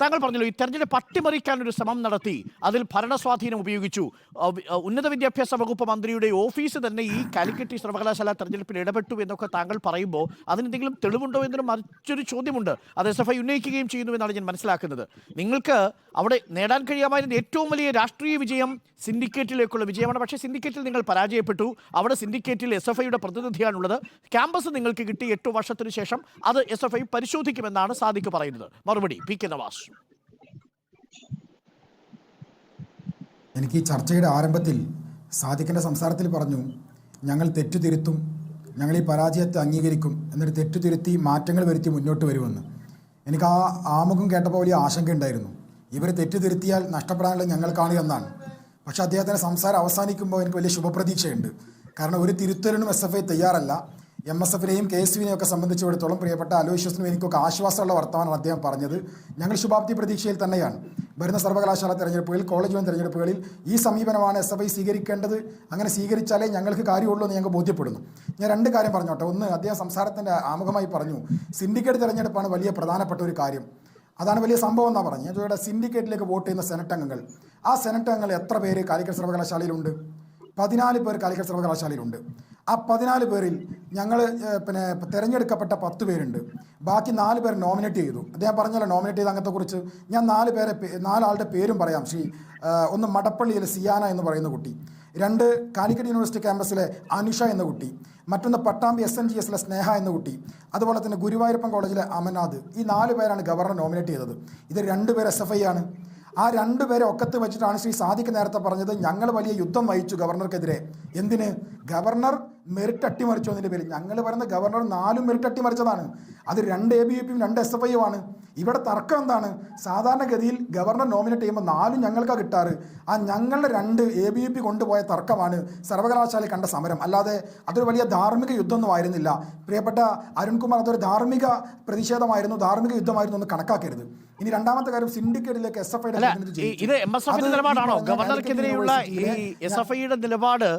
താങ്കൾ പറഞ്ഞല്ലോ ഈ തെരഞ്ഞെടുപ്പ് അട്ടിമറിക്കാനൊരു ശ്രമം നടത്തി, അതിൽ ഭരണസ്വാധീനം ഉപയോഗിച്ചു. ഉന്നത വിദ്യാഭ്യാസ വകുപ്പ് മന്ത്രിയുടെ ഓഫീസ് തന്നെ ഈ കാലിക്കറ്റ് സർവകലാശാല തെരഞ്ഞെടുപ്പിൽ ഇടപെട്ടു എന്നൊക്കെ താങ്കൾ പറയുമ്പോൾ അതിനെന്തെങ്കിലും തെളിവുണ്ടോ എന്നൊരു മറ്റൊരു ചോദ്യമുണ്ട്. അത് SFI ഉന്നയിക്കുകയും ചെയ്യുന്നു എന്നാണ് ഞാൻ മനസ്സിലാക്കുന്നത്. നിങ്ങൾക്ക് അവിടെ നേടാൻ കഴിയാമായിരുന്ന ഏറ്റവും വലിയ രാഷ്ട്രീയ വിജയം സിൻഡിക്കേറ്റിലേക്കുള്ള വിജയമാണ്. പക്ഷേ സിൻഡിക്കേറ്റിൽ നിങ്ങൾ പരാജയപ്പെട്ടു. അവിടെ സിൻഡിക്കേറ്റിൽ SFIയുടെ പ്രതിനിധിയാണുള്ളത്. ക്യാമ്പസ് നിങ്ങൾക്ക് കിട്ടി 8 വർഷത്തിന് ശേഷം. അത് SFI പരിശോധിക്കുമെന്നാണ് സാദിഖ് പറയുന്നത്. മറുപടി PK നവാസ്. എനിക്ക് ഈ ചർച്ചയുടെ ആരംഭത്തിൽ സാദിഖിൻ്റെ സംസാരത്തിൽ പറഞ്ഞു, ഞങ്ങൾ തെറ്റുതിരുത്തും, ഞങ്ങൾ ഈ പരാജയത്തെ അംഗീകരിക്കും, എന്നിട്ട് തെറ്റുതിരുത്തി മാറ്റങ്ങൾ വരുത്തി മുന്നോട്ട് വരുമെന്ന്. എനിക്ക് ആ ആമുഖം കേട്ടപ്പോൾ വലിയ ആശങ്കയുണ്ടായിരുന്നു. ഇവർ തെറ്റുതിരുത്തിയാൽ നഷ്ടപ്പെടാനുള്ളത് ഞങ്ങൾക്കാണ് എന്നാണ്. പക്ഷേ അദ്ദേഹത്തിൻ്റെ സംസാരം അവസാനിക്കുമ്പോൾ എനിക്ക് വലിയ ശുഭപ്രതീക്ഷയുണ്ട്. കാരണം ഒരു തിരുത്തലിനും SFI തയ്യാറല്ല. MSFനെയും KSUവിനെയും ഒക്കെ സംബന്ധിച്ചിടത്തോളം പ്രിയപ്പെട്ട അലോഷ്യസിനും എനിക്കൊക്കെ ആശ്വാസമുള്ള വർത്തമാനമാണ് അദ്ദേഹം പറഞ്ഞത്. ഞങ്ങൾ ശുഭാപ്തി പ്രതീക്ഷയിൽ തന്നെയാണ്. വരുന്ന സർവകലാശാല തെരഞ്ഞെടുപ്പുകളിൽ, കോളേജ് വൻ തെരഞ്ഞെടുപ്പുകളിൽ ഈ സമീപനമാണ് SFI സ്വീകരിക്കേണ്ടത്. അങ്ങനെ സ്വീകരിച്ചാലേ ഞങ്ങൾക്ക് കാര്യമുള്ളൂ എന്ന് ഞങ്ങൾക്ക് ബോധ്യപ്പെടുന്നു. ഞാൻ 2 കാര്യം പറഞ്ഞോട്ടെ. ഒന്ന്, അദ്ദേഹം സംസാരത്തിൻ്റെ ആമുഖമായി പറഞ്ഞു സിൻഡിക്കേറ്റ് തെരഞ്ഞെടുപ്പാണ് വലിയ പ്രധാനപ്പെട്ട ഒരു കാര്യം, അതാണ് വലിയ സംഭവം എന്നാണ് പറഞ്ഞു. ഞാൻ ചോദിക്കട്ടെ, സിൻഡിക്കേറ്റിലേക്ക് വോട്ട് ചെയ്യുന്ന സെനറ്റ് അംഗങ്ങൾ, ആ സെനറ്റ് അംഗങ്ങൾ എത്ര പേര് കാലിക്കറ്റ് സർവകലാശാലയിലുണ്ട്? 14 പേർ കാലിക്കറ്റ് സർവകലാശാലയിലുണ്ട്. ആ 14 പേരിൽ ഞങ്ങൾ തിരഞ്ഞെടുക്കപ്പെട്ട 10 പേരുണ്ട്. ബാക്കി 4 പേർ നോമിനേറ്റ് ചെയ്തു. അദ്ദേഹം പറഞ്ഞല്ലോ നോമിനേറ്റ് ചെയ്ത അംഗത്തെക്കുറിച്ച്. ഞാൻ 4 ആളുടെ പേരും പറയാം. ഒന്ന് മടപ്പള്ളിയിലെ സിയാന എന്ന് പറയുന്ന കുട്ടി, 2 കാലിക്കറ്റ് യൂണിവേഴ്സിറ്റി ക്യാമ്പസിലെ അനുഷ എന്ന കുട്ടി, മറ്റൊന്ന് പട്ടാമ്പി SNGSലെ സ്നേഹ എന്ന കുട്ടി, അതുപോലെ തന്നെ ഗുരുവായൂരപ്പൻ കോളേജിലെ അമനാഥ്. ഈ 4 പേരാണ് ഗവർണർ നോമിനേറ്റ് ചെയ്തത്. ഇത് 2 പേർ SFI ആണ്. ആ 2 പേരെ ഒക്കത്ത് വെച്ചിട്ടാണ് ശ്രീ സാദിഖ് നേരത്തെ പറഞ്ഞത് ഞങ്ങൾ വലിയ യുദ്ധം വഹിച്ചു ഗവർണർക്കെതിരെ. എന്തിന്? ഗവർണർ മെറിറ്റ് അട്ടിമറിച്ചു എന്നതിൻ്റെ പേരിൽ. ഞങ്ങൾ പറയുന്ന ഗവർണർ 4 മെറിറ്റ് അട്ടിമറിച്ചതാണ്. അത് 2 ABVPയും 2 SFIയും ആണ്. ഇവിടെ തർക്കം എന്താണ്? സാധാരണഗതിയിൽ ഗവർണർ നോമിനേറ്റ് ചെയ്യുമ്പോൾ 4 ഞങ്ങൾക്കാണ് കിട്ടാറ്. ആ ഞങ്ങളുടെ 2 ABVP കൊണ്ടുപോയ തർക്കമാണ് സർവകലാശാലയിൽ കണ്ട സമരം. അല്ലാതെ അതൊരു വലിയ ധാർമ്മിക യുദ്ധമൊന്നും ആയിരുന്നില്ല. പ്രിയപ്പെട്ട അരുൺകുമാർ, അതൊരു ധാർമ്മിക പ്രതിഷേധമായിരുന്നു, ധാർമ്മിക യുദ്ധമായിരുന്നു എന്ന് കണക്കാക്കരുത്. ഇനി രണ്ടാമത്തെ കാര്യം, സിൻഡിക്കേറ്റിലേക്ക് SFIയുടെ ഇത് MSFന്റെ നിലപാടാണോ? ഗവർണർക്കെതിരെയുള്ള ഈ SFIയുടെ നിലപാട്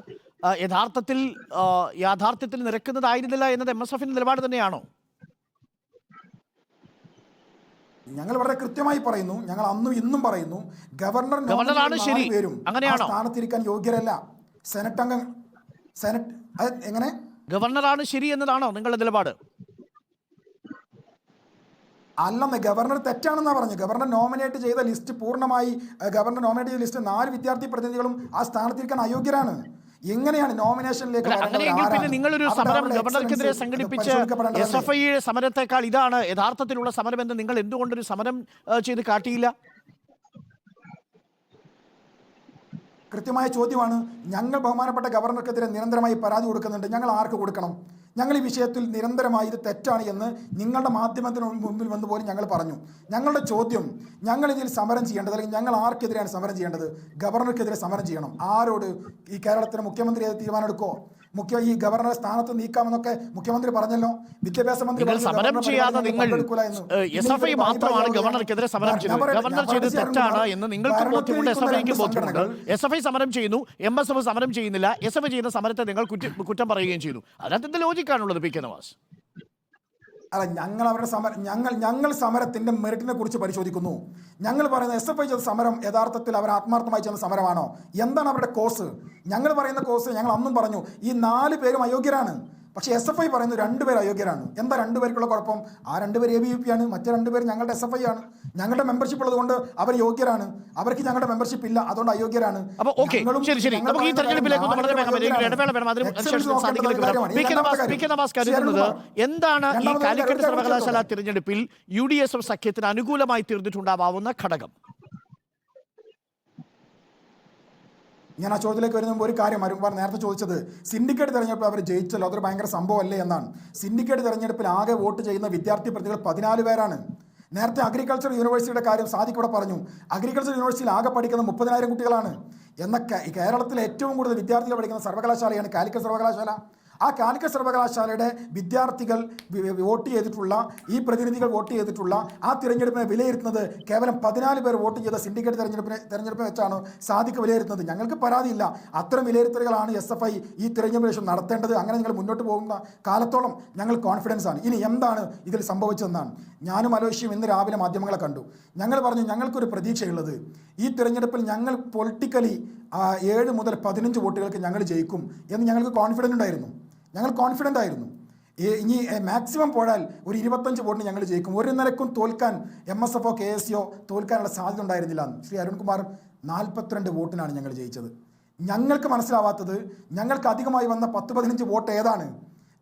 യാഥാർത്ഥ്യത്തിൽ നിരക്കുന്നതായിരുന്നില്ല എന്നത് MSFന്റെ നിലപാട് തന്നെയാണോ? ഞങ്ങൾ വളരെ കൃത്യമായി പറയുന്നു, ഞങ്ങൾ അന്നും ഇന്നും പറയുന്നു, ഗവർണറാണ് ശരി, അങ്ങനെയാണോ? സ്ഥാനത്തിരിക്കാൻ യോഗ്യരല്ല. സെനറ്റ് അംഗം എങ്ങനെ ഗവർണറാണ് ശരി എന്നതാണോ നിങ്ങളുടെ നിലപാട്? അല്ലെന്ന്, ഗവർണർ തെറ്റാണെന്നാണ് പറഞ്ഞു. ഗവർണർ നോമിനേറ്റ് ചെയ്ത ലിസ്റ്റ് പൂർണ്ണമായി, ഗവർണർ നോമിനേറ്റ് ചെയ്ത ലിസ്റ്റ് 4 വിദ്യാർത്ഥി പ്രതിനിധികളും ആ സ്ഥാനത്തിരിക്കാൻ അയോഗ്യരാണ്. എങ്ങനെയാണ് നോമിനേഷനിലേക്ക്? നിങ്ങളൊരു സമരം ഗവർണർക്കെതിരെ സംഘടിപ്പിച്ച് SFI സമരത്തെക്കാൾ ഇതാണ് യഥാർത്ഥത്തിലുള്ള സമരമെന്ന് നിങ്ങൾ എന്തുകൊണ്ടൊരു സമരം ചെയ്ത് കാട്ടിയില്ല? കൃത്യമായ ചോദ്യമാണ്. ഞങ്ങൾ ബഹുമാനപ്പെട്ട ഗവർണർക്കെതിരെ നിരന്തരമായി പരാതി കൊടുക്കുന്നുണ്ട്. ഞങ്ങൾ ആർക്ക് കൊടുക്കണം? ഞങ്ങൾ ഈ വിഷയത്തിൽ നിരന്തരമായി ഇത് തെറ്റാണ് എന്ന് നിങ്ങളുടെ മാധ്യമത്തിന് മുമ്പിൽ വന്ന് പോലും ഞങ്ങൾ പറഞ്ഞു. ഞങ്ങളുടെ ചോദ്യം, ഞങ്ങൾ ഇതിൽ സമരം ചെയ്യേണ്ടത്, അല്ലെങ്കിൽ ഞങ്ങൾ ആർക്കെതിരെയാണ് സമരം ചെയ്യേണ്ടത്? ഗവർണർക്കെതിരെ സമരം ചെയ്യണം. ആരോട്? ഈ കേരളത്തിലെ മുഖ്യമന്ത്രി തീരുമാനം എടുക്കുമോ? ഈ ഗവർണറെ സ്ഥാനത്ത് നീക്കാമെന്നൊക്കെ മുഖ്യമന്ത്രി പറഞ്ഞല്ലോ. വിദ്യാഭ്യാസ മന്ത്രി സമരം ചെയ്യാതെ നിങ്ങൾ SFI മാത്രമാണ് ഗവർണർക്കെതിരെ സമരം ചെയ്തത്. ഗവർണർ ചെയ്തത് തെറ്റാണ് എന്ന് നിങ്ങൾക്ക് ബോധ്യമുണ്ട്, SFIക്ക് ബോധ്യമുണ്ട്. SFI സമരം ചെയ്യുന്നു, MSF സമരം ചെയ്യുന്നില്ല. SFI ചെയ്യുന്ന സമരത്തെ നിങ്ങൾ കുറ്റം പറയുകയും ചെയ്യുന്നു. അതിനകത്ത് എന്ത് ലോജിക്കാണുള്ളത് PK നവാസ്? അല്ല, ഞങ്ങൾ അവരുടെ ഞങ്ങൾ സമരത്തിന്റെ മെറിറ്റിനെ കുറിച്ച് പരിശോധിക്കുന്നു. ഞങ്ങൾ പറയുന്ന SFI ചെയ്ത സമരം യഥാർത്ഥത്തിൽ അവർ ആത്മാർത്ഥമായി ചെയ്യുന്ന സമരമാണോ? എന്താണ് അവരുടെ കോസ്? ഞങ്ങൾ പറയുന്ന കോസ് ഞങ്ങൾ അന്നും പറഞ്ഞു, ഈ 4 പേരും അയോഗ്യരാണ്. പക്ഷേ SFI പറയുന്നു 2 പേർ അയോഗ്യരാണ്. എന്താ 2 പേർക്കുള്ള കുഴപ്പം? ആ 2 പേർ ABVP ആണ്, മറ്റേ 2 പേർ ഞങ്ങളുടെ SFI ആണ്. ഞങ്ങളുടെ മെമ്പർഷിപ്പ് ഉള്ളത് കൊണ്ട് അവർ യോഗ്യരാണ്, അവർക്ക് ഞങ്ങളുടെ മെമ്പർഷിപ്പ് ഇല്ല, അതുകൊണ്ട് അയോഗ്യരാണ്. എന്താണ് ഈ കാലിക്കറ്റ് സർവകലാശാല തിരഞ്ഞെടുപ്പിൽ UDSF സഖ്യത്തിന് അനുകൂലമായി തീർന്നിട്ടുണ്ടാവാവുന്ന ഘടകം? ഞാൻ ആ ചോദ്യത്തിലേക്ക് വരുമ്പോൾ ഒരു കാര്യം അരുൺകുമാർ നേരത്തെ ചോദിച്ചത്, സിൻഡിക്കേറ്റ് തെരഞ്ഞെടുപ്പ് അവർ ജയിച്ചല്ലോ, അതൊരു ഭയങ്കര സംഭവമല്ലേ എന്നാണ്. സിൻഡിക്കേറ്റ് തെരഞ്ഞെടുപ്പിൽ ആകെ വോട്ട് ചെയ്യുന്ന വിദ്യാർത്ഥി പ്രതികൾ 14 പേരാണ്. നേരത്തെ അഗ്രികൾച്ചർ യൂണിവേഴ്സിറ്റിയുടെ കാര്യം സാദിഖ് ഇവിടെ പറഞ്ഞു. അഗ്രികൾച്ചർ യൂണിവേഴ്സിറ്റിയിൽ ആകെ പഠിക്കുന്ന 30,000 കുട്ടികളാണ്. കേരളത്തിലെ ഏറ്റവും കൂടുതൽ വിദ്യാർത്ഥികൾ പഠിക്കുന്ന സർവകലാശാലയാണ് കാലിക്കറ്റ് സർവകലാശാല. ആ കാലിക്കറ്റ് സർവകലാശാലയുടെ വിദ്യാർത്ഥികൾ വോട്ട് ചെയ്തിട്ടുള്ള, ഈ പ്രതിനിധികൾ വോട്ട് ചെയ്തിട്ടുള്ള ആ തിരഞ്ഞെടുപ്പിനെ വിലയിരുത്തുന്നത് കേവലം 14 പേർ വോട്ട് ചെയ്ത സിൻഡിക്കേറ്റ് തെരഞ്ഞെടുപ്പിനെ വെച്ചാണ് സാദിഖ് വിലയിരുത്തുന്നത്. ഞങ്ങൾക്ക് പരാതിയില്ല. അത്തരം വിലയിരുത്തലുകളാണ് SFI ഈ തിരഞ്ഞെടുപ്പിന് ശേഷം നടത്തേണ്ടത്. അങ്ങനെ നിങ്ങൾ മുന്നോട്ട് പോകുന്ന കാലത്തോളം ഞങ്ങൾ കോൺഫിഡൻസ് ആണ്. ഇനി എന്താണ് ഇതിൽ സംഭവിച്ചതെന്നാണ് ഞാനും അലോഷ്യയും ഇന്ന് രാവിലെ മാധ്യമങ്ങളെ കണ്ടു. ഞങ്ങൾ പറഞ്ഞു ഞങ്ങൾക്കൊരു പ്രതീക്ഷയുള്ളത് ഈ തിരഞ്ഞെടുപ്പിൽ ഞങ്ങൾ പൊളിറ്റിക്കലി 7 മുതൽ 15 വോട്ടുകൾക്ക് ഞങ്ങൾ ജയിക്കും എന്ന് ഞങ്ങൾക്ക് കോൺഫിഡൻ്റ് ആയിരുന്നു. ഇനി മാക്സിമം പോയാൽ ഒരു 25 വോട്ടിന് ഞങ്ങൾ ജയിക്കും. ഒരു നിലക്കും തോൽക്കാൻ MSFO KSO തോൽക്കാനുള്ള സാധ്യത ഉണ്ടായിരുന്നില്ല. ശ്രീ അരുൺകുമാർ 42 വോട്ടിനാണ് ഞങ്ങൾ ജയിച്ചത്. ഞങ്ങൾക്ക് മനസ്സിലാവാത്തത് ഞങ്ങൾക്ക് അധികമായി വന്ന 10-15 വോട്ട് ഏതാണ്?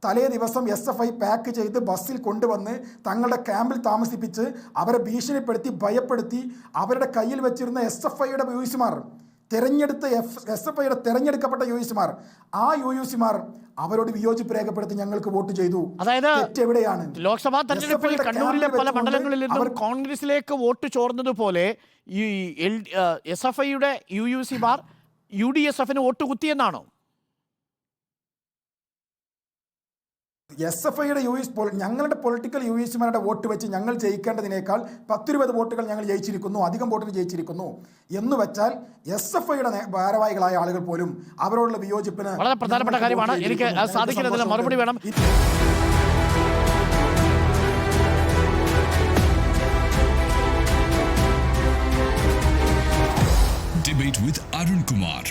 തലേ ദിവസം SFI പാക്ക് ചെയ്ത് ബസ്സിൽ കൊണ്ടുവന്ന് തങ്ങളുടെ ക്യാമ്പിൽ താമസിപ്പിച്ച് അവരെ ഭീഷണിപ്പെടുത്തി ഭയപ്പെടുത്തി അവരുടെ കയ്യിൽ വെച്ചിരുന്ന SFIയുടെ UUCമാർ, SFIയുടെ തെരഞ്ഞെടുക്കപ്പെട്ട UUCമാർ, ആ UUCമാർ അവരോട് വിയോജിപ്പ് രേഖപ്പെടുത്തി ഞങ്ങൾക്ക് വോട്ട് ചെയ്തു. അതായത് എവിടെയാണ് ലോക്സഭാ തെരഞ്ഞെടുപ്പിൽ കണ്ണൂരിലെ പല മണ്ഡലങ്ങളിൽ നിന്നും കോൺഗ്രസിലേക്ക് വോട്ട് ചോർന്നതുപോലെ ഈ SFIയുടെ UUCമാർ UDSFന് വോട്ട് കുത്തിയെന്നാണോ? SFIയുടെ ഞങ്ങളുടെ പൊളിറ്റിക്കൽ UUCമാരുടെ വോട്ട് വെച്ച് ഞങ്ങൾ ജയിക്കേണ്ടതിനേക്കാൾ 10-20 വോട്ടുകൾ ഞങ്ങൾ ജയിച്ചിരിക്കുന്നു, അധികം വോട്ടിന് ജയിച്ചിരിക്കുന്നു എന്ന് വെച്ചാൽ SFIയുടെ ഭാരവാഹികളായ ആളുകൾ പോലും അവരോടുള്ള വിയോജിപ്പിന് വളരെ പ്രധാനപ്പെട്ട കാര്യമാണ്. എനിക്ക് സാധിക്കുന്നതിന് മറുപടി വേണം. Debate with Arun Kumar.